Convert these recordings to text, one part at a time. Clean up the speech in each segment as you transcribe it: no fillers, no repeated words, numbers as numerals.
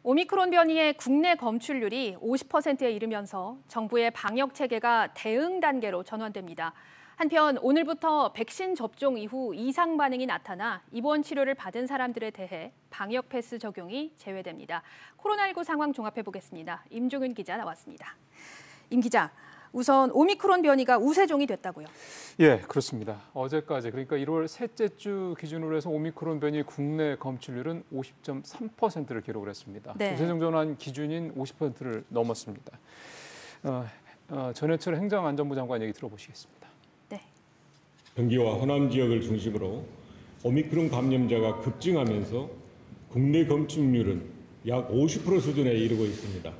오미크론 변이의 국내 검출률이 50%에 이르면서 정부의 방역 체계가 대응 단계로 전환됩니다. 한편 오늘부터 백신 접종 이후 이상 반응이 나타나 입원 치료를 받은 사람들에 대해 방역 패스 적용이 제외됩니다. 코로나19 상황 종합해 보겠습니다. 임종윤 기자 나왔습니다. 임 기자, 우선 오미크론 변이가 우세종이 됐다고요? 예, 그렇습니다. 어제까지 그러니까 1월 셋째 주 기준으로 해서 오미크론 변이 국내 검출률은 50.3%를 기록을 했습니다. 네. 우세종 전환 기준인 50%를 넘었습니다. 전해철 행정안전부 장관 얘기 들어보시겠습니다. 네. 경기와 호남 지역을 중심으로 오미크론 감염자가 급증하면서 국내 검출률은 약 50% 수준에 이르고 있습니다.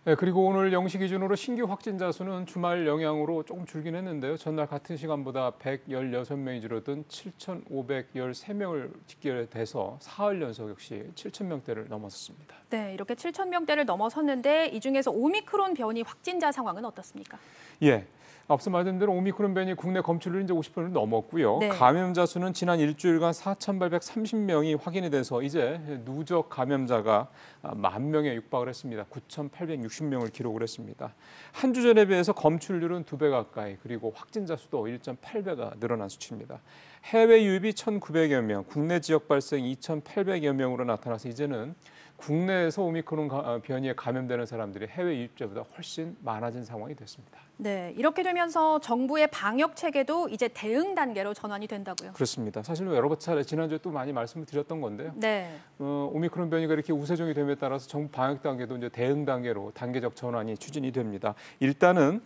네, 그리고 오늘 0시 기준으로 신규 확진자 수는 주말 영향으로 조금 줄긴 했는데요. 전날 같은 시간보다 116명이 줄어든 7,513명을 집계돼서 사흘 연속 역시 7,000명대를 넘어섰습니다. 네, 이렇게 7,000명대를 넘어섰는데 이 중에서 오미크론 변이 확진자 상황은 어떻습니까? 예. 앞서 말씀드린 대로 오미크론 변이 국내 검출률이 이제 50%를 넘었고요. 네. 감염자 수는 지난 일주일간 4,830명이 확인이 돼서 이제 누적 감염자가 10,000명에 육박을 했습니다. 9,860명을 기록을 했습니다. 한 주 전에 비해서 검출률은 2배 가까이, 그리고 확진자 수도 1.8배가 늘어난 수치입니다. 해외 유입이 1,900여 명, 국내 지역 발생 2,800여 명으로 나타나서 이제는 국내에서 오미크론 변이에 감염되는 사람들이 해외 유입자보다 훨씬 많아진 상황이 됐습니다. 네, 이렇게 되면서 정부의 방역 체계도 이제 대응 단계로 전환이 된다고요? 그렇습니다. 사실 여러 차례 지난주에 또 많이 말씀을 드렸던 건데요. 네. 오미크론 변이가 이렇게 우세종이 됨에 따라서 정부 방역 단계도 이제 대응 단계로 단계적 전환이 추진이 됩니다. 일단은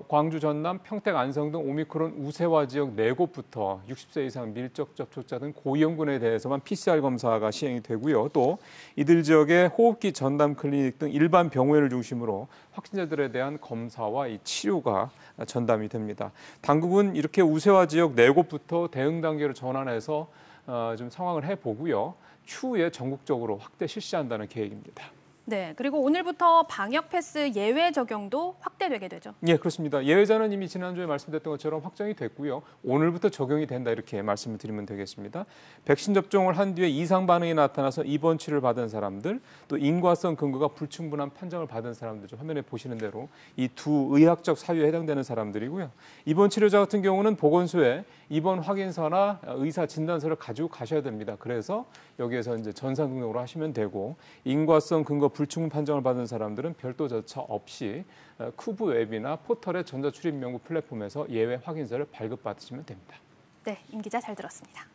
광주, 전남, 평택, 안성 등 오미크론 우세화 지역 4곳부터 60세 이상 밀접 접촉자 등 고위험군에 대해서만 PCR 검사가 시행이 되고요. 또 이들 지역의 호흡기 전담 클리닉 등 일반 병원을 중심으로 확진자들에 대한 검사와 이 치료가 전담이 됩니다. 당국은 이렇게 우세화 지역 4곳부터 대응 단계로 전환해서 좀 상황을 해보고요. 추후에 전국적으로 확대 실시한다는 계획입니다. 네, 그리고 오늘부터 방역 패스 예외 적용도 확대되게 되죠. 예, 그렇습니다. 예외자는 이미 지난주에 말씀드렸던 것처럼 확정이 됐고요. 오늘부터 적용이 된다 이렇게 말씀을 드리면 되겠습니다. 백신 접종을 한 뒤에 이상 반응이 나타나서 입원 치료를 받은 사람들, 또 인과성 근거가 불충분한 판정을 받은 사람들, 좀 화면에 보시는 대로 이 두 의학적 사유에 해당되는 사람들이고요. 입원 치료자 같은 경우는 보건소에 입원 확인서나 의사 진단서를 가지고 가셔야 됩니다. 그래서 여기에서 이제 전산 등록으로 하시면 되고, 인과성 근거 불충분 판정을 받은 사람들은 별도 절차 없이 쿠브 앱이나 포털의 전자출입 명부 플랫폼에서 예외 확인서를 발급받으시면 됩니다. 네, 임 기자 잘 들었습니다.